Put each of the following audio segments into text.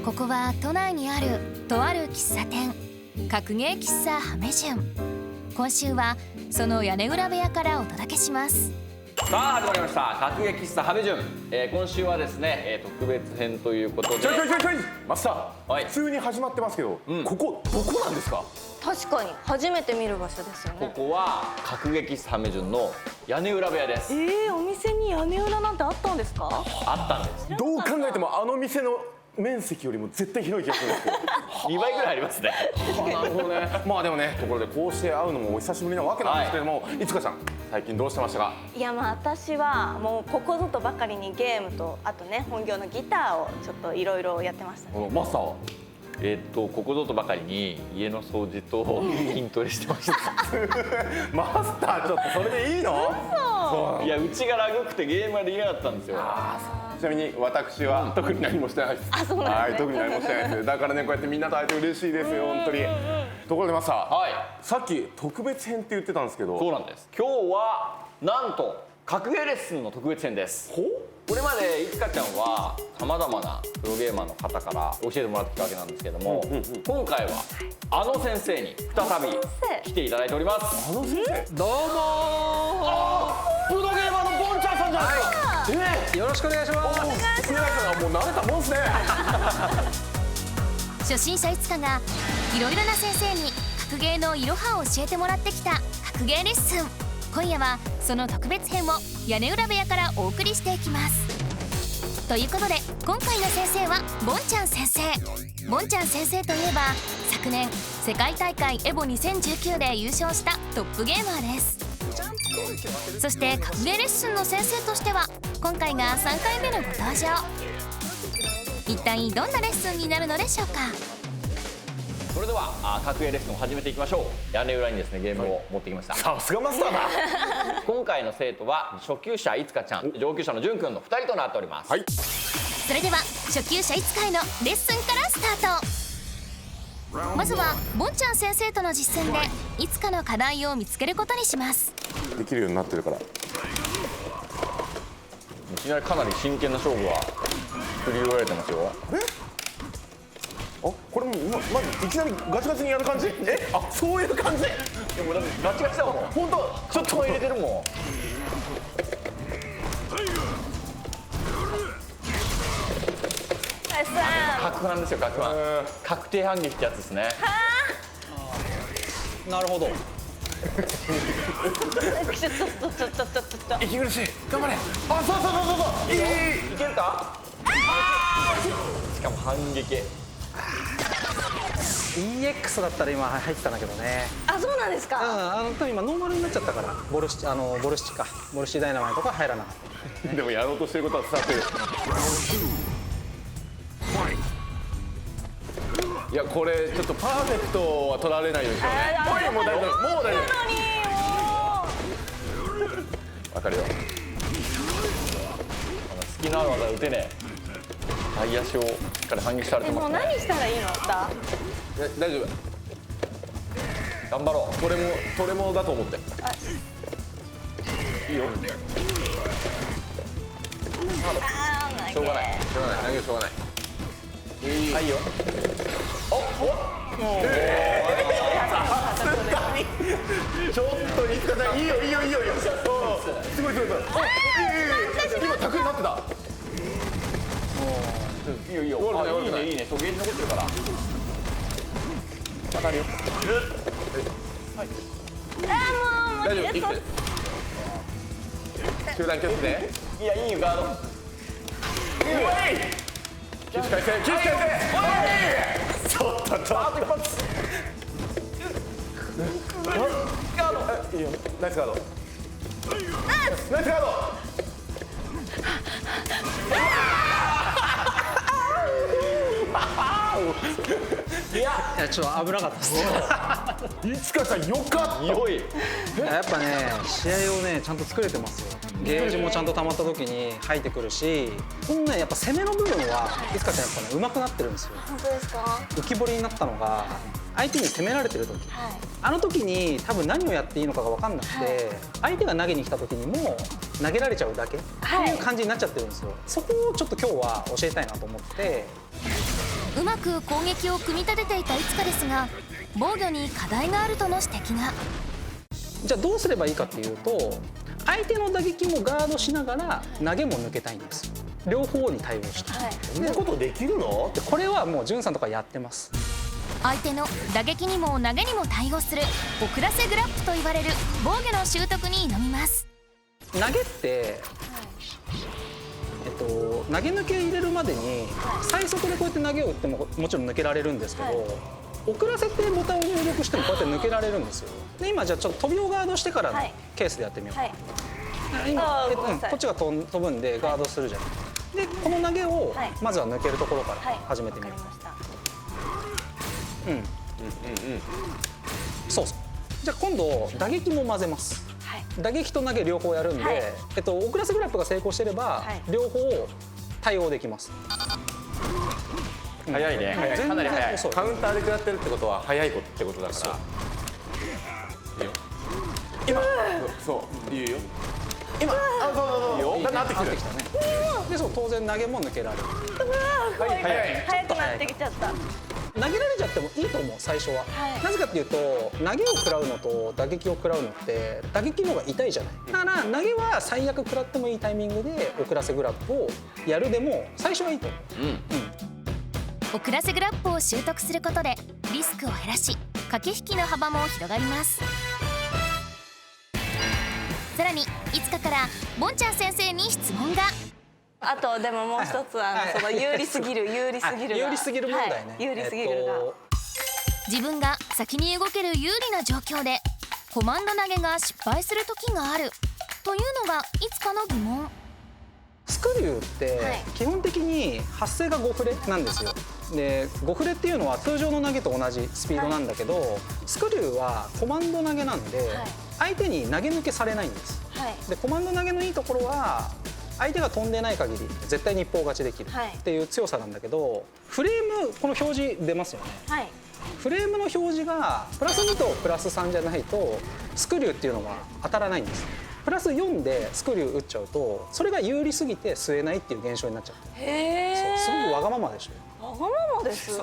ここは都内にあるとある喫茶店、格ゲー喫茶ハメジュン。今週はその屋根裏部屋からお届けします。さあ始まりました格ゲー喫茶ハメジュン、今週はですね、特別編ということでちょいマスター、はい普通に始まってますけど、ここどこなんですか？確かに初めて見る場所ですよね。ここは格ゲー喫茶ハメジュンの屋根裏部屋です。お店に屋根裏なんてあったんですか？あったんです。どう考えてもあの店の面積よりも絶対広い気がするんですけど2倍ぐらいありますね。なるほどね。まあでもね、ところでこうして会うのもお久しぶりなわけなんですけれども、いつかちゃん最近どうしてましたか？いや私はもうここぞとばかりにゲームとあとね本業のギターをちょっといろいろやってましたね。マスターはここぞとばかりに家の掃除と筋トレしてました。マスターちょっとそれでいいの？そういやうちがラグくてゲームができなかったんですよ。ちなみに私は特に何もしてないです。あ、そうなんですね。はい、特に何もしてないです。だからね、こうやってみんなと会えて嬉しいですよ、本当に。ところでマスター、はい、さっき特別編って言ってたんですけど、そうなんです。今日はなんと格ゲーレッスンの特別編です。これまでいつかちゃんはさまざまなプロゲーマーの方から教えてもらってきたわけなんですけども、今回はあの先生に再び来ていただいております。あの先生、どうもプロゲーマーのボンちゃんさんじゃないですか。よろしくお願いします。福永さんはもう慣れたもんですね。初心者いつかがいろいろな先生に格ゲーのいろはを教えてもらってきた格ゲーレッスン。今夜はその特別編を屋根裏部屋からお送りしていきます。ということで今回の先生はボンちゃん先生。ボンちゃん先生といえば昨年世界大会エボ2019で優勝したトップゲーマーです。そして格ゲーレッスンの先生としては今回が3回目のご登場。一体どんなレッスンになるのでしょうか。それでは格ゲーレッスンを始めていきましょう。屋根裏にですねゲームを持ってきました。さすがマスターだ。今回の生徒は初級者いつかちゃん、上級者のじゅんくんの2人となっております。はい。それでは初級者いつかへのレッスンからスタート。まずはボンちゃん先生との実践でいつかの課題を見つけることにします。できるようになってるから。いきなりかなり真剣な勝負が繰り広げられてますよ。あ、これもまずいきなりガチガチにやる感じ？あ、そういう感じ？でもだってガチガチだもん。本当？ちょっと入れてるもん。格なんですよ、格なん。確定反撃ってやつですね。なるほど。ちょっと息苦しい。頑張れ。あ、そう。いいけるか？しかも反撃。EX だったら今入ってたんだけどね。あ、そうなんですか。多分今ノーマルになっちゃったからボルシチダイナマイトが入らなかった。でもやろうとしてることは伝わってる。いや、これちょっとパーフェクトは取られないですよね。もう大丈夫。もう大丈夫。わかるよ。好きな技打てねえ。右足をしっかり反撃されてますね。もう何したらいいのだ。大丈夫。頑張ろう。トレモだと思って。いいよ。しょうがない。投げるしょうがない。はいよ。ちょっといつかちゃん、いいよ。すごい。今タクになってた。いいよ。いいね。そうゲージ残ってるから。わかるよ。大丈夫。生きて。集団気をつけて。いやいいよガード。起死回生。ちょっと。あと一発。ガード。いいよ。ナイスガード。ナイスガード。いやちょっと危なかったですね。いつかちゃんよかった。良い。やっぱね試合をねちゃんと作れてますよ。ゲージもちゃんと溜まった時に入ってくるし、このねやっぱ攻めの部分はいつかちゃんやっぱね上手くなってるんですよ。本当ですか。浮き彫りになったのが相手に攻められてる時、あの時に多分何をやっていいのかが分かんなくて、相手が投げに来た時にも投げられちゃうだけっていう感じになっちゃってるんですよ。そこをちょっと今日は教えたいなと思って。うまく攻撃を組み立てていたいつかですが、防御に課題があるとの指摘が。じゃあどうすればいいかっていうと、相手の打撃もガードしながら投げも抜けたいんです。両方に対応して、そんなことできるの？でこれはもうじゅんさんとかやってます。相手の打撃にも投げにも対応する遅らせグラップと言われる防御の習得に挑みます。投げって、投げ抜け入れるまでに最速でこうやって投げを打ってももちろん抜けられるんですけど、遅らせてボタンを入力してもこうやって抜けられるんですよ。で今じゃあちょっと飛びをガードしてからのケースでやってみよう。今こっちが飛ぶんでガードするじゃない。でこの投げをまずは抜けるところから始めてみよう。そうそう。じゃあ今度打撃も混ぜます。打撃と投げ両方やるんで、遅らせグラップが成功してれば両方対応できます。早いね。かなり早い。カウンターで食らってるってことは早いってことだから。今そう言うよ。今そうなってきてる。でそう当然投げも抜けられる。早くなってきちゃった。投げられちゃってもいいと思う最初は、なぜかっていうと投げを食らうのと打撃を食らうのって打撃の方が痛いじゃない。だから投げは最悪食らってもいいタイミングで遅らせグラップをやるでも最初はいいと思う。遅らせグラップを習得することでリスクを減らし駆け引きの幅も広がります。さらにいつかからボンちゃん先生に質問が。あとでももう一つその有利すぎる問題ね。有利すぎるが自分が先に動ける有利な状況でコマンド投げが失敗する時があるというのがいつかの疑問。スクリューって基本的に発生が5フレなんですよ。で5フレっていうのは通常の投げと同じスピードなんだけど、スクリューはコマンド投げなんで相手に投げ抜けされないんです。でコマンド投げのいいところは相手が飛んでない限り絶対に一方勝ちできるっていう強さなんだけど、フレームこの表示出ますよね。フレームの表示がプラス2とプラス3じゃないとスクリューっていうのは当たらないんです。プラス4でスクリュー打っちゃうとそれが有利すぎて吸えないっていう現象になっちゃう。すごくわがままでしょ。わがままです。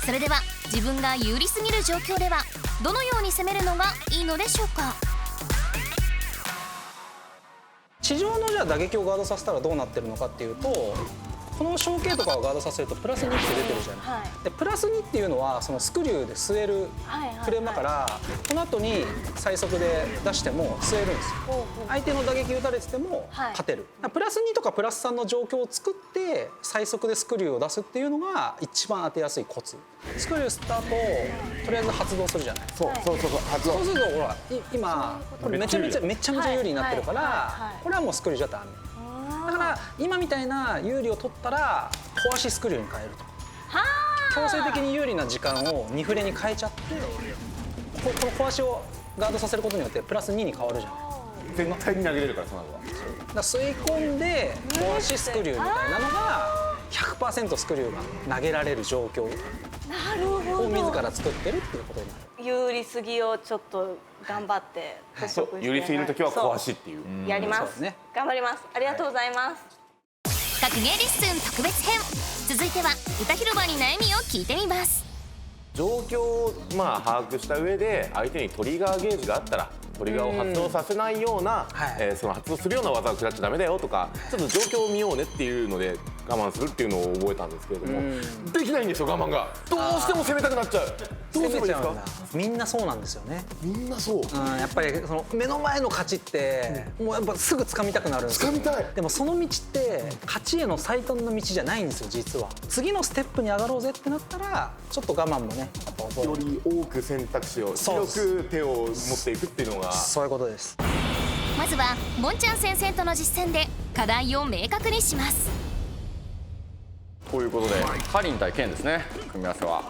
それでは自分が有利すぎる状況ではどのように攻めるのがいいのでしょうか。地上のじゃあ打撃をガードさせたらどうなってるのかっていうと、この小径とかをガードさせるとプラス2って出てるじゃない。でプラス2っていうのはそのスクリューで吸えるフレームだから、この後に最速で出しても吸えるんですよ。相手の打撃打たれてても勝てる。プラス2とかプラス3の状況を作って最速でスクリューを出すっていうのが一番当てやすいコツ。スクリュー吸った後とりあえず発動するじゃない。そうするとほら今これめちゃめちゃ有利になってるから、これはもうスクリューじゃダメ。だから今みたいな有利を取ったら小足スクリューに変えると。強制的に有利な時間を2フレに変えちゃって、この小足をガードさせることによってプラス2に変わるじゃない。絶対に投げれるからその後は。だから吸い込んで小足スクリューみたいなのが 100% スクリューが投げられる状況を自ら作ってるっていうことになる。有利すぎをちょっと頑張って払拭して、有利すぎる時は小足っていう。やります。頑張ります。ありがとうございます。格ゲーレッスン特別編、続いては歌広場に悩みを聞いてみます。状況を把握した上で相手にトリガーゲージがあったらトリガーを発動させないような、その発動するような技を食らっちゃダメだよとか、ちょっと状況を見ようねっていうので我慢するっていうのを覚えたんですけれども、できないんですよ。我慢がどうしても攻めたくなっちゃう。どうすればいいですか？みんなそうなんですよね。みんなそう。やっぱりその目の前の勝ちってもうやっぱすぐ掴みたくなるんですよ。掴みたい。でもその道って勝ちへの最短の道じゃないんですよ実は。次のステップに上がろうぜってなったらちょっと我慢もねやっぱ覚える。より多く選択肢を広く手を持っていくっていうのがそういうことです。まずはボンちゃん先生との実践で課題を明確にします。ということでカリン対ケンですね。組み合わせは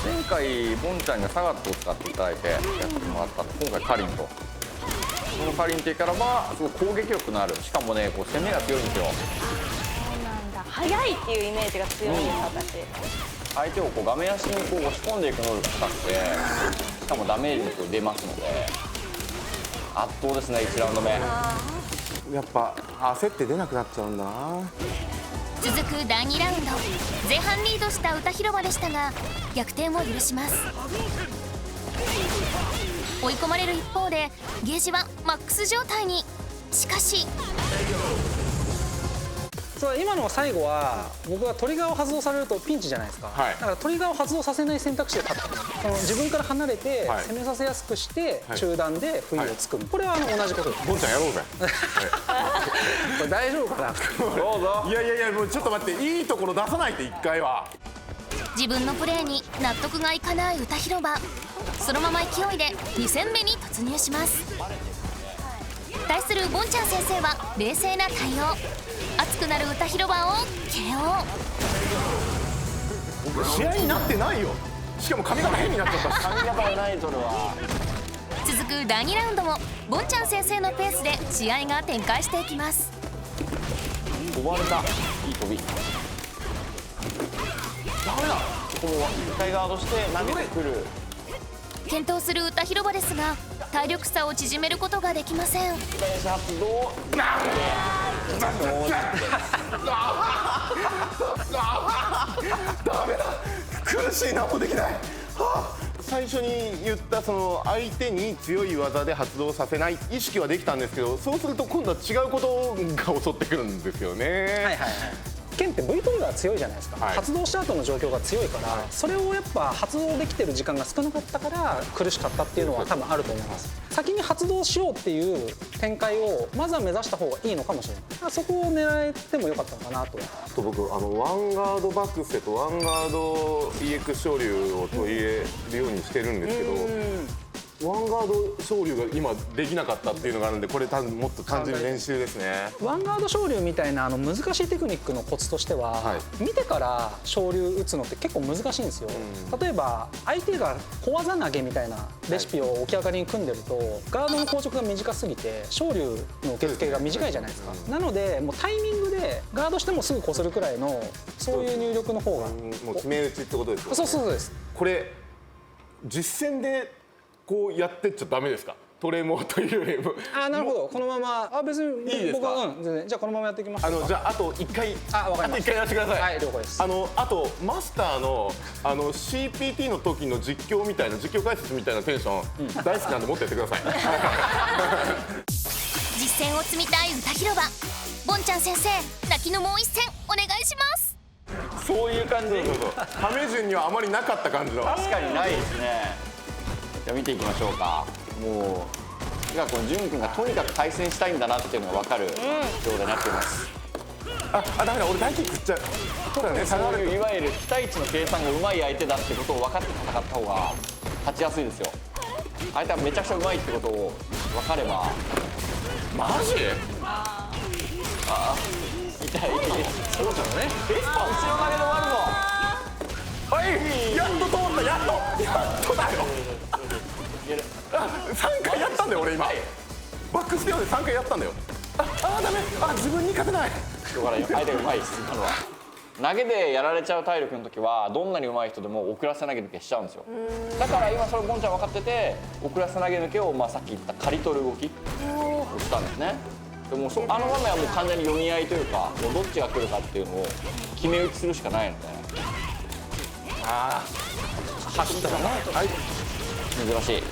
前回ボンちゃんがサガットを使っていただいてやってもらったんで、今回カリンと。このカリンっていうからすごい攻撃力のある、しかもね攻めが強いんですよ。そうなんだ。速いっていうイメージが強いんです私。相手を画面足に押し込んでいく能力高くて、しかもダメージも出ますので圧倒ですね。1ラウンド目やっぱ焦って出なくなっちゃうんだな。続く第2ラウンド、前半リードした歌広場でしたが逆転を許します。追い込まれる一方でゲージはマックス状態に。しかしそう今の最後は僕はトリガーを発動されるとピンチじゃないですか、はい、だからトリガーを発動させない選択肢で勝ったその自分から離れてはい攻めさせやすくして中段で不意をつくむ、これは同じことです。ボンちゃんやろうぜこれ大丈夫かな。どうぞ。いやもうちょっと待って、いいところ出さないと1回は。自分のプレーに納得がいかない歌広場。そのまま勢いで2戦目に突入します。対するボンちゃん先生は冷静な対応。熱くなる歌広場を KO。 試合になってないよ。しかも髪型変になっちゃったし。髪型がないそれは。続く第2ラウンドもボンちゃん先生のペースで試合が展開していきます。飛ばれた。いい飛び。ダメだ。ここも一回ガードして投げてくる。健闘する歌広場ですが体力差を縮めることができません。返し発動。なんで。ダメだ、苦しい、何もできない、最初に言ったその相手に強い技で発動させない意識はできたんですけど、そうすると今度は違うことが襲ってくるんですよね。はいはいはい。剣って V トルが強いじゃないですか、はい、発動した後の状況が強いから、それをやっぱ発動できてる時間が少なかったから苦しかったっていうのは多分あると思います。先に発動しようっていう展開をまずは目指した方がいいのかもしれない。そこを狙えてもよかったのかなと。僕ワンガードバックステとワンガード EX 昇竜を取り入れるようにしてるんですけど、ワンガード昇竜が今できなかったっていうのがあるんで、これ多分もっと単純に練習ですね。ワンガード昇竜みたいな難しいテクニックのコツとしては、はい、見てから昇竜打つのって結構難しいんですよ。例えば相手が小技投げみたいなレシピを起き上がりに組んでると、ガードの硬直が短すぎて昇竜の受け付けが短いじゃないですか。なのでもうタイミングでガードしてもすぐこするくらいのそういう入力の方がもう決め打ちってことですよね。そうです。これ実戦でこうやってっちゃダメですか？トレモというよりも。なるほど。このまま別にいいですか？僕は全然じゃあこのままやっていきます。じゃああと1回わかりました。1回やらせてください。はい、了解です。あとマスターのCPT の時の実況みたいな実況解説みたいなテンション、大好きなんでもっとやってください。実践を積みたい歌広場。ボンちゃん先生、泣きのもう一戦お願いします。そういう感じ。ハメ順にはあまりなかった感じの。確かにないですね。じゃあ見ていきましょうか。もう今この潤君がとにかく対戦したいんだなっていうのが分かるようになっています。ダメだ、俺大輝食っちゃう。そうだね、そういういわゆる期待値の計算がうまい相手だってことを分かって戦った方が勝ちやすいですよ。相手はめちゃくちゃうまいってことを分かれば。マジ？痛い。そうだよね。後ろ投げで終わるぞ。はい、やっと通った、やっとだよ。3回やったんだよ俺今。バックステアで3回やったんだよ。ダメ、自分に勝てない。だから相手がうまいです。投げでやられちゃう体力の時はどんなにうまい人でも遅らせ投げ抜けしちゃうんですよ。だから今それボンちゃん分かってて、遅らせ投げ抜けをさっき言った刈り取る動きをしたんですね。でもあの場面はもう完全に読み合いというか、もうどっちが来るかっていうのを決め打ちするしかないので。走ったかな。はい。珍しい。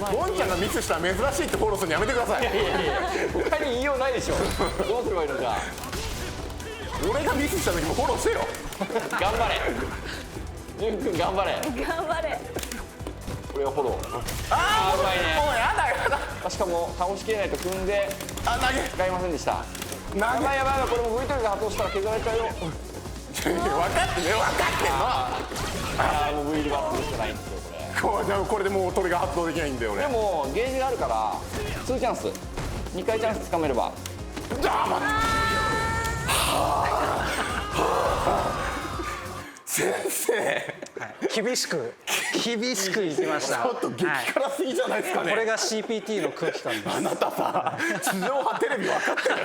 ボンちゃんがミスしたら珍しいってフォローするのやめてください。他に言いようないでしょ。どうすればいいのじゃあ。俺がミスした時もフォローしてよ。頑張れ。潤君頑張れ。頑張れ。これがフォロー。うまいね。もうやだ。しかも倒しきれないと踏んで使いませんでした。やばいやばい、これも V トルが発動したら削られちゃうよ。分かってんの。もう V トルが発動してないんですよこれでもうトリガー発動できないんだよね。でもゲージがあるから2チャンス、2回チャンスつかめれば。先生、厳しくいきました。ちょっと激辛すぎじゃないですかね。これが CPT の空気感です。あなたさ、地上波テレビ分かってる。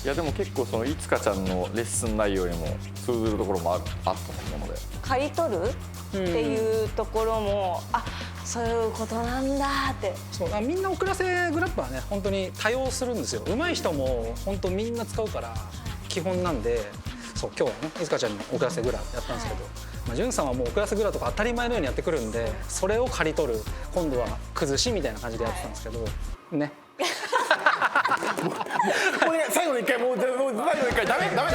いやでも結構そのいつかちゃんのレッスン内容にも通ずるところもあったと思うので。刈り取るっていうところも、そういうことなんだってそうみんな遅らせグラップはね本当に多用するんですよ。上手い人も本当みんな使うから基本なんで、そう今日はねいずかちゃんに遅らせグラやったんですけど、まあ、じゅんさんはもう遅らせグラとか当たり前のようにやってくるんで、それを刈り取る今度は崩しみたいな感じでやってたんですけどね。これ最後の一回もう最後の一回ダメもう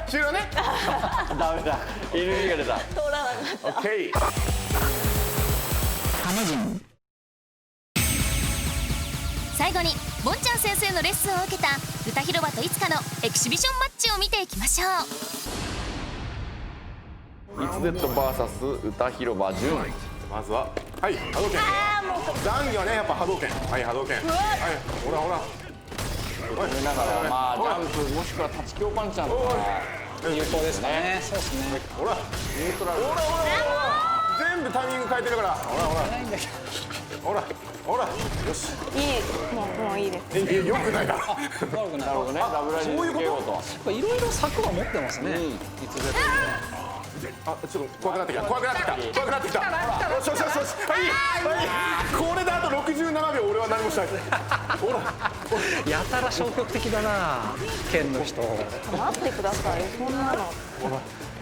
終了ね。ダメだ NG が出た。通らなかった。オッケー。最後にボンちゃん先生のレッスンを受けた歌広場といつかのエキシビションマッチを見ていきましょう。いつ Z vs 歌広場純。まずははい波動拳。残儀はねやっぱ波動拳。はい波動拳。はいほらほら。これだからまあジャンプもしくは立ち強パンチなんだから有効ですね。そうですね。ほらニュートラル。ほら全部タイミング変えてるから。ほらよし。もういいです。よくないな。悪くない。なるほどね。ラブライブにつけようと。いろいろ策は持ってますね。いつでも。あちょっと怖くなってきた。よし。はいこれであと67秒俺は何もしない。ほらやたら消極的だな県の人。待ってください。そんなの。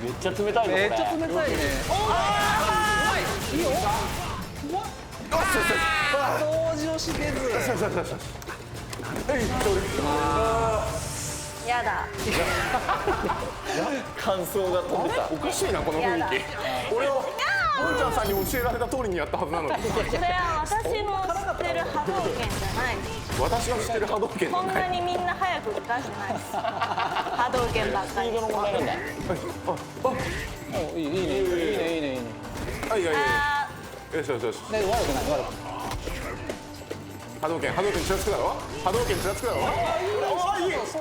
めっちゃ冷たいぞこれ。めっちゃ冷たいね。いいよ。同時押し出ず。やだ。感想が飛んでた。おかしいなこの雰囲気。俺をボンちゃんさんに教えられた通りにやったはずなのに。それは私の知ってる波動拳じゃないです。私が知ってる波動拳じゃこんな。ないにみんな早く返してないです。波動拳ばっかり。スピードの問題なんだ。いいね。はいあよし。悪くない。波動拳ちらつくだろ。波動拳ちらつくだろ。いい。よし。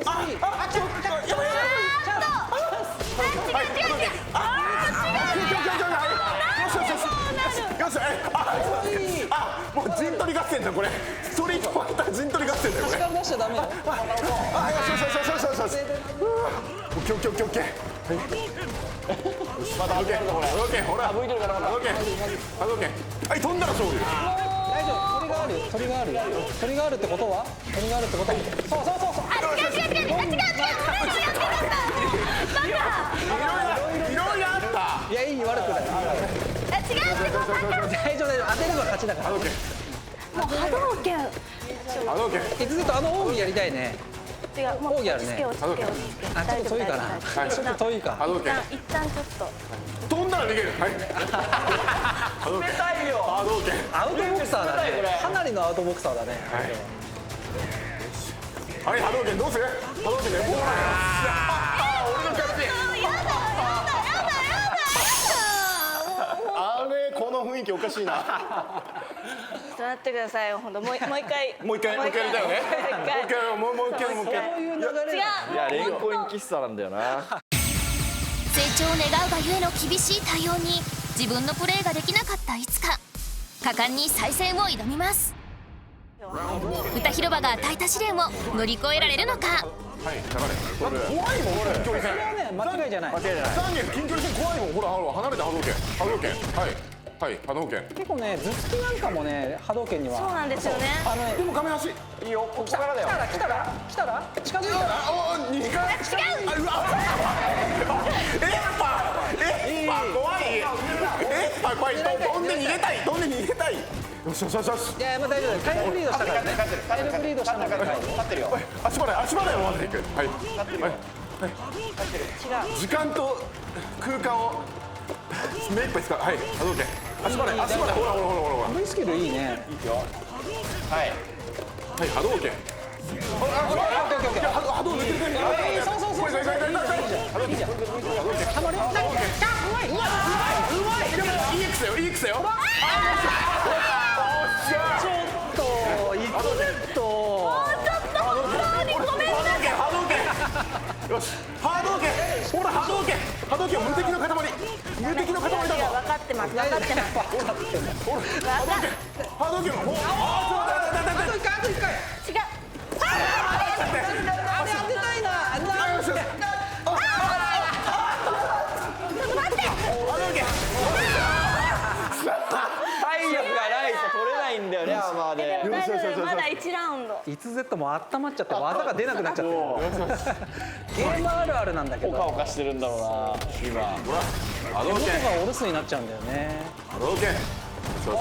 もう陣取り合戦だこれ。ストリートファイター陣取り合戦だよこれ。力出しちゃダメよ。よし。オッケー。まだ開けるぞこれ。波動拳ほら。吹いてるからまだ。波動拳。はい飛んだら勝利。大丈夫。鳥があるってことは。そう。いろいろあった。いやいい悪くない。大丈夫。当てれば勝ちだから。もう波動拳。波動拳。いつずっと奥義やりたいね。違う。もう奥義あるね。落ち着け。あちょっと遠いかな。ちょっと遠いか。波動拳。一旦ちょっと。飛んだら逃げる。はい。冷たいよ。波動拳。アウトボクサーだね。かなりのアウトボクサーだね。はい波動拳どうする？波動拳で。俺の勝ち。この雰囲気おかしいな。ちょっと待ってくださいよ。本当もう一回やりたいよね。もう一回。そういう流れ。違う。いやレンコイン喫茶なんだよな。成長を願うがゆえの厳しい対応に自分のプレーができなかったいつか果敢に再戦を挑みます。歌広場が与えた試練を乗り越えられるのか。はい下がれ。怖いもん近距離戦。間違いじゃない。残念近距離戦怖いもん。ほら離れて波動拳。はい波動拳。結構ね頭突きなんかもね波動拳には。そうなんですよね。でも亀橋。いいよここからだよ。来たら近づいたら。2回。違う。怖い。怖い。飛んで逃げたい。よし。いやまあ大丈夫。タイムリードしたからね。タイムリードしたから。勝ってるよ。足払いを混ぜていく。はい。時間と空間を目いっぱい使う。はい波動拳。足払い。ほら。 V スキルいいね。はい波動拳。波動抜けてる。そういいじゃん。たまり。うまい。EX だよ。ちょっといくと。よし波動拳。ほら波動拳無敵の塊だぞ。分かってます。波動拳。あと1回。違う。当てたいな。タイいつ Z も温まっちゃって技が出なくなっちゃってるゲームあるあるなんだけどオカオカしてるんだろうな今。ほら波動手元拳がお留守になっちゃうんだよね。波動拳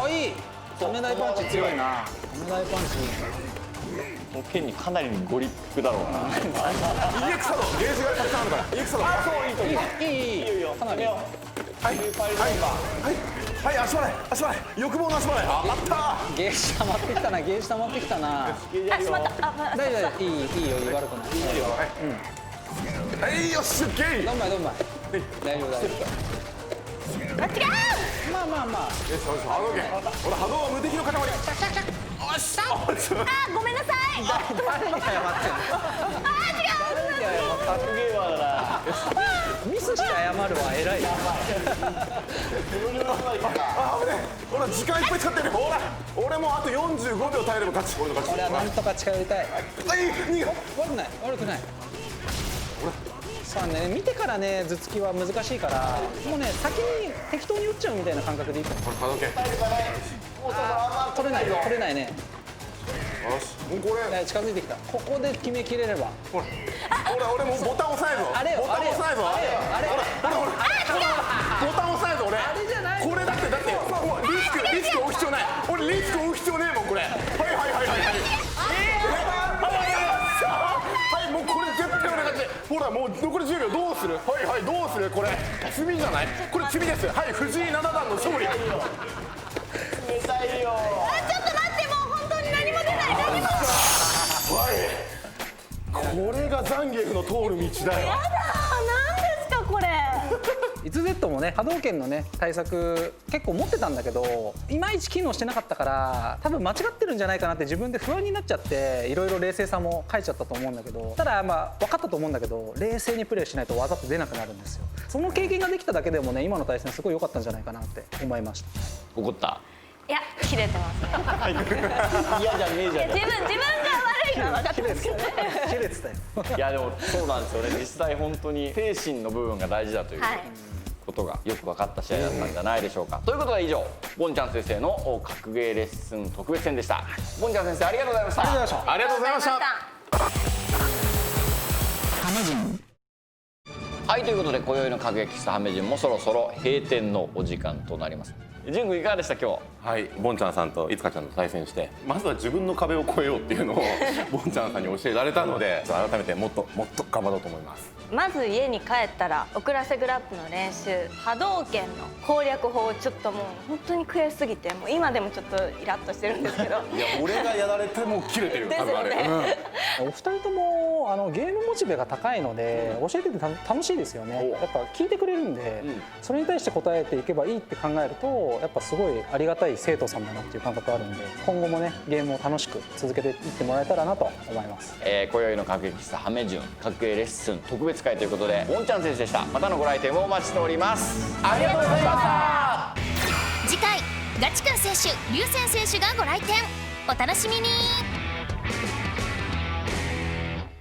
あ、いい。サメダイパンチ強いな。サメダイパンチこの剣にかなりのゴリックだろうな。EX サドゲージがたくさんあるから EX サドいいかなり。はい足払い欲望の足払いあったゲージ溜まってきたな、ゲージ溜まってきたな。あ、しまった。あ、大丈夫、いいよ、悪くない。はいよしゲイどんまい。大丈夫。あ、違う。まあ。よし波動拳ほら波動は無敵の塊あ、ごめんなさい。誰に謝ってんの？格ゲーマーだな。ミスして謝るわ、偉い。あ危ねほら時間いっぱい使ってるほら俺もあと45秒耐えれば勝ち俺の勝ち俺はなんとか近寄りたい。はい逃げろ悪くない。さあね、見てからね、頭突きは難しいから、もうね、先に適当に打っちゃうみたいな感覚でいいと思う。波動拳よ取れないね。しもうこれ近づいてきた。ここで決めきれれば。ほら俺もうボタン押さえぞあれよボタン押さえぞあれよボタン押さえぞ俺あれじゃないこれだってもうリスク負う必要ない俺リスク負う必要ねえもんこれはいもうこれ絶対俺勝ちほらもう残り10秒どうするはいどうするこれ罪じゃないこれ罪ですはい藤井七段の勝利冷たいよ。あ、ちょっと待って、もう本当に何も出ない。これがザンギエフの通る道だよやだ、何ですかこれ。いつ Z もね、波動拳のね対策結構持ってたんだけど、いまいち機能してなかったから、多分間違ってるんじゃないかなって自分で不安になっちゃって、いろいろ冷静さも書いちゃったと思うんだけど、ただまあ分かったと思うんだけど、冷静にプレイしないと技って出なくなるんですよ。その経験ができただけでもね、今の対戦すごい良かったんじゃないかなって思いました。怒った。いや、切れてますね。嫌じゃねえじゃん。自分が悪いのは分かってますけどね。切れてたよ。いやでもそうなんですよね。実際本当に精神の部分が大事だというはい。ことがよく分かった試合だったんじゃないでしょうか。ということで以上、ボンちゃん先生の格ゲーレッスン特別編でした。ボンちゃん先生ありがとうございました。ありがとうございました。ありがとうございましたはい、ということで今宵の格ゲー喫茶ハメジンもそろそろ閉店のお時間となります。ジュン君いかがでした今日？はいボンちゃんさんといつかちゃんと対戦してまずは自分の壁を越えようっていうのをボンちゃんさんに教えられたので改めてもっと頑張ろうと思います。まず家に帰ったら遅らせグラップの練習、波動拳の攻略法をちょっともう本当に悔しすぎて、もう今でもちょっとイラッとしてるんですけど。いや俺がやられても切れてるです多分あれ、よね。お二人ともゲームモチベが高いので、教えてて楽しいですよね。やっぱ聞いてくれるんで、それに対して答えていけばいいって考えると、やっぱすごいありがたい生徒さんだなっていう感覚あるんで、今後もねゲームを楽しく続けていってもらえたらなと思います。今宵の格ゲー喫茶ハメジュン格ゲーレッスン特別会ということで、ボンちゃん選手でした。またのご来店をお待ちしております。ありがとうございました。次回ガチ君選手、リュウセン選手がご来店。お楽しみに。